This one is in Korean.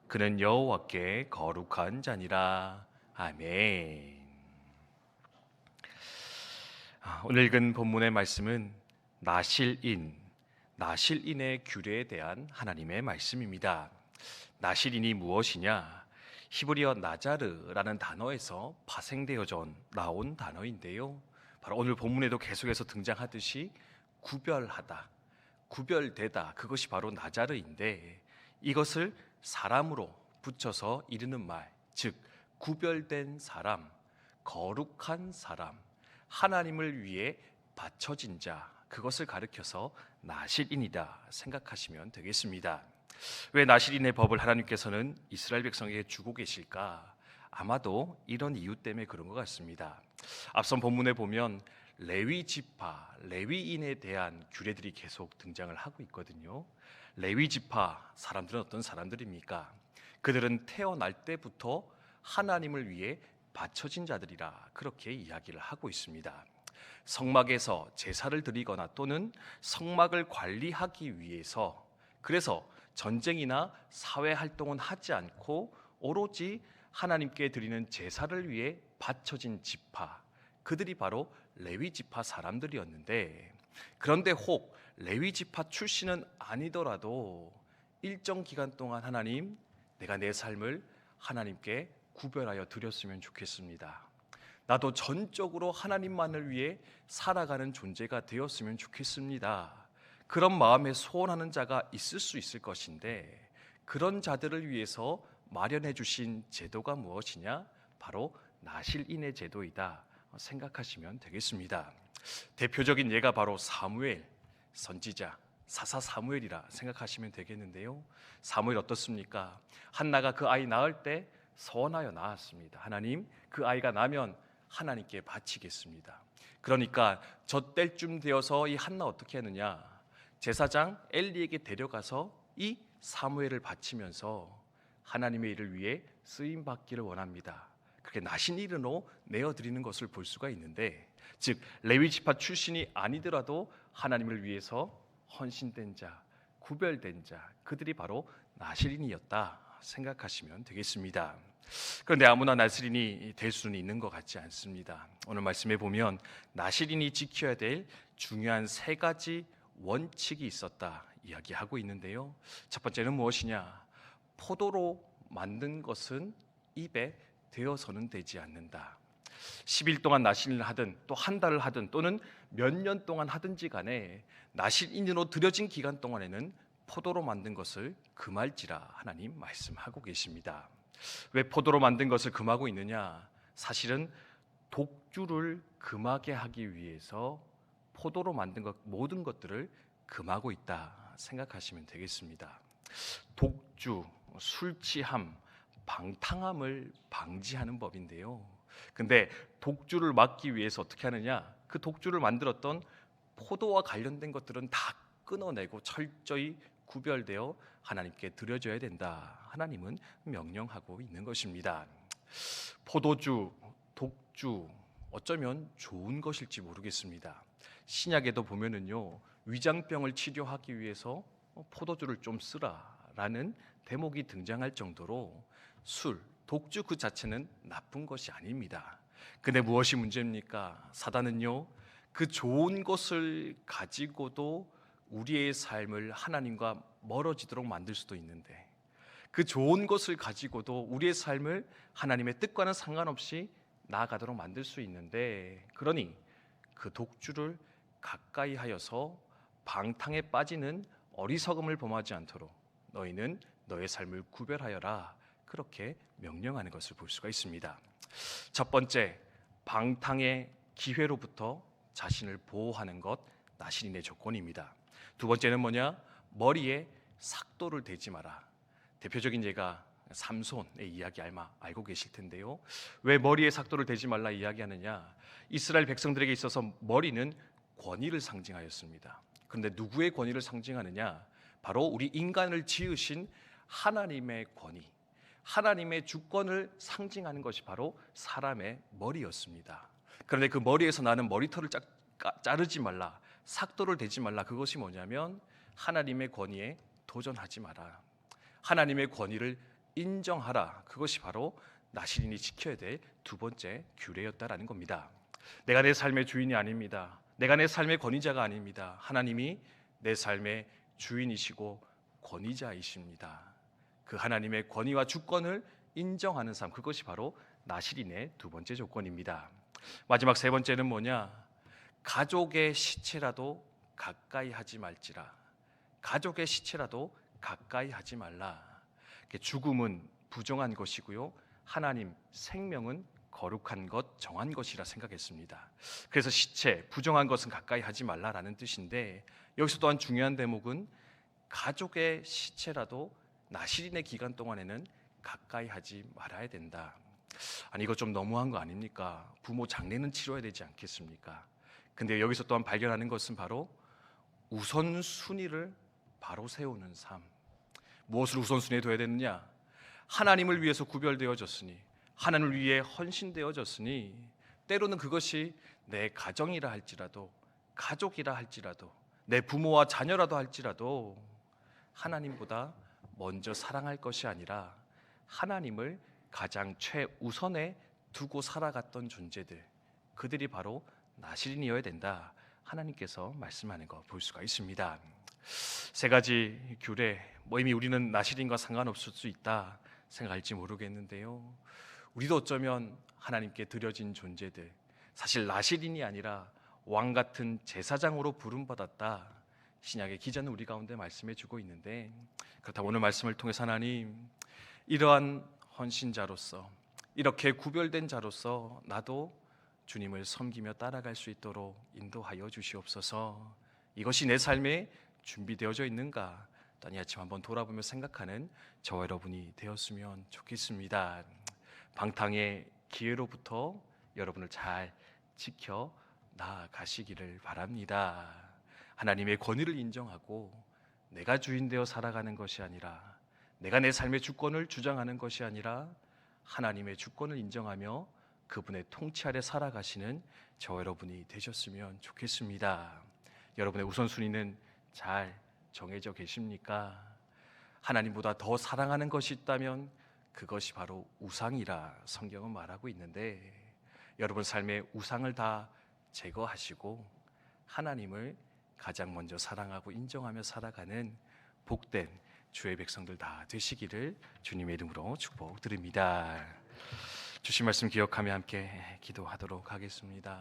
그는 여호와께 거룩한 자니라. 아멘. 오늘 읽은 본문의 말씀은 나실인의 규례에 대한 하나님의 말씀입니다. 나실인이 무엇이냐? 히브리어 나자르라는 단어에서 파생되어져 나온 단어인데요. 바로 오늘 본문에도 계속해서 등장하듯이 구별하다, 구별되다, 그것이 바로 나자르인데, 이것을 사람으로 붙여서 이르는 말, 즉 구별된 사람, 거룩한 사람, 하나님을 위해 바쳐진 자, 그것을 가리켜서 나실인이다 생각하시면 되겠습니다. 왜 나실인의 법을 하나님께서는 이스라엘 백성에게 주고 계실까? 아마도 이런 이유 때문에 그런 것 같습니다. 앞선 본문에 보면 레위 지파, 레위인에 대한 규례들이 계속 등장을 하고 있거든요. 레위 지파 사람들은 어떤 사람들입니까? 그들은 태어날 때부터 하나님을 위해 바쳐진 자들이라 그렇게 이야기를 하고 있습니다. 성막에서 제사를 드리거나 또는 성막을 관리하기 위해서, 그래서 전쟁이나 사회 활동은 하지 않고 오로지 하나님께 드리는 제사를 위해 바쳐진 지파, 그들이 바로 레위 지파 사람들이었는데, 그런데 혹 레위 지파 출신은 아니더라도 일정 기간 동안 하나님, 내가 내 삶을 하나님께 구별하여 드렸으면 좋겠습니다. 나도 전적으로 하나님만을 위해 살아가는 존재가 되었으면 좋겠습니다. 그런 마음에 소원하는 자가 있을 수 있을 것인데, 그런 자들을 위해서 마련해 주신 제도가 무엇이냐? 바로 나실인의 제도이다 생각하시면 되겠습니다. 대표적인 예가 바로 사무엘 선지자, 사사 사무엘이라 생각하시면 되겠는데요. 사무엘 어떻습니까? 한나가 그 아이 낳을 때 서원하여 낳았습니다. 하나님, 그 아이가 나면 하나님께 바치겠습니다. 그러니까 저 때쯤 되어서 이 한나 어떻게 하느냐? 제사장 엘리에게 데려가서 이 사무엘을 바치면서 하나님의 일을 위해 쓰임 받기를 원합니다. 그렇게 나신일으로 내어드리는 것을 볼 수가 있는데, 즉 레위 지파 출신이 아니더라도 하나님을 위해서 헌신된 자, 구별된 자, 그들이 바로 나실인이었다 생각하시면 되겠습니다. 그런데 아무나 나실인이 될 수는 있는 것 같지 않습니다. 오늘 말씀에 보면 나실인이 지켜야 될 중요한 세 가지 원칙이 있었다 이야기하고 있는데요. 첫 번째는 무엇이냐? 포도로 만든 것은 입에 되어서는 되지 않는다. 10일 동안 나실인을 하든 또 한 달을 하든 또는 몇 년 동안 하든지 간에 나실인으로 들여진 기간 동안에는 포도로 만든 것을 금할지라 하나님 말씀하고 계십니다. 왜 포도로 만든 것을 금하고 있느냐? 사실은 독주를 금하게 하기 위해서 포도로 만든 것 모든 것들을 금하고 있다 생각하시면 되겠습니다. 독주, 술 취함, 방탕함을 방지하는 법인데요. 근데 독주를 막기 위해서 어떻게 하느냐? 그 독주를 만들었던 포도와 관련된 것들은 다 끊어내고 철저히 구별되어 하나님께 드려져야 된다. 하나님은 명령하고 있는 것입니다. 포도주, 독주, 어쩌면 좋은 것일지 모르겠습니다. 신약에도 보면은요, 위장병을 치료하기 위해서 포도주를 좀 쓰라라는 대목이 등장할 정도로 술, 독주 그 자체는 나쁜 것이 아닙니다. 근데 무엇이 문제입니까? 사단은요, 그 좋은 것을 가지고도 우리의 삶을 하나님과 멀어지도록 만들 수도 있는데, 그 좋은 것을 가지고도 우리의 삶을 하나님의 뜻과는 상관없이 나아가도록 만들 수 있는데, 그러니 그 독주를 가까이 하여서 방탕에 빠지는 어리석음을 범하지 않도록 너희는 너의 삶을 구별하여라, 그렇게 명령하는 것을 볼 수가 있습니다. 첫 번째, 방탕의 기회로부터 자신을 보호하는 것, 나실인의 조건입니다. 두 번째는 뭐냐? 머리에 삭도를 대지 마라. 대표적인 예가 삼손의 이야기 알고 계실 텐데요. 왜 머리에 삭도를 대지 말라 이야기하느냐? 이스라엘 백성들에게 있어서 머리는 권위를 상징하였습니다. 그런데 누구의 권위를 상징하느냐? 바로 우리 인간을 지으신 하나님의 권위, 하나님의 주권을 상징하는 것이 바로 사람의 머리였습니다. 그런데 그 머리에서 나는 머리털을 자르지 말라, 삭도를 대지 말라. 그것이 뭐냐면 하나님의 권위에 도전하지 마라, 하나님의 권위를 인정하라. 그것이 바로 나시린이 지켜야 될 두 번째 규례였다라는 겁니다. 내가 내 삶의 주인이 아닙니다. 내가 내 삶의 권위자가 아닙니다. 하나님이 내 삶의 주인이시고 권위자이십니다. 그 하나님의 권위와 주권을 인정하는 삶, 그것이 바로 나시린의 두 번째 조건입니다. 마지막 세 번째는 뭐냐? 가족의 시체라도 가까이 하지 말지라. 가족의 시체라도 가까이 하지 말라. 죽음은 부정한 것이고요, 하나님 생명은 거룩한 것, 정한 것이라 생각했습니다. 그래서 시체, 부정한 것은 가까이 하지 말라라는 뜻인데, 여기서 또한 중요한 대목은 가족의 시체라도 나시린의 기간 동안에는 가까이 하지 말아야 된다. 아니, 이거 좀 너무한 거 아닙니까? 부모 장례는 치러야 되지 않겠습니까? 근데 여기서 또한 발견하는 것은 바로 우선순위를 바로 세우는 삶. 무엇을 우선순위에 둬야 되느냐? 하나님을 위해서 구별되어졌으니, 하나님을 위해 헌신되어졌으니, 때로는 그것이 내 가정이라 할지라도, 가족이라 할지라도, 내 부모와 자녀라도 할지라도 하나님보다 먼저 사랑할 것이 아니라 하나님을 가장 최우선에 두고 살아갔던 존재들, 그들이 바로 나시린이어야 된다. 하나님께서 말씀하는 거 볼 수가 있습니다. 세 가지 규례, 이미 우리는 나시린과 상관없을 수 있다 생각할지 모르겠는데요, 우리도 어쩌면 하나님께 드려진 존재들, 사실 나시린이 아니라 왕 같은 제사장으로 부름받았다, 신약의 기자는 우리 가운데 말씀해 주고 있는데, 그렇다고 오늘 말씀을 통해서 하나님, 이러한 헌신자로서, 이렇게 구별된 자로서 나도 주님을 섬기며 따라갈 수 있도록 인도하여 주시옵소서. 이것이 내 삶에 준비되어져 있는가, 또 이 아침 한번 돌아보며 생각하는 저와 여러분이 되었으면 좋겠습니다. 방탕의 기회로부터 여러분을 잘 지켜 나아가시기를 바랍니다. 하나님의 권위를 인정하고 내가 주인 되어 살아가는 것이 아니라, 내가 내 삶의 주권을 주장하는 것이 아니라 하나님의 주권을 인정하며 그분의 통치 아래 살아가시는 저와 여러분이 되셨으면 좋겠습니다. 여러분의 우선순위는 잘 정해져 계십니까? 하나님보다 더 사랑하는 것이 있다면 그것이 바로 우상이라 성경은 말하고 있는데, 여러분 삶의 우상을 다 제거하시고 하나님을 가장 먼저 사랑하고 인정하며 살아가는 복된 주의 백성들 다 되시기를 주님의 이름으로 축복드립니다. 주신 말씀 기억하며 함께 기도하도록 하겠습니다.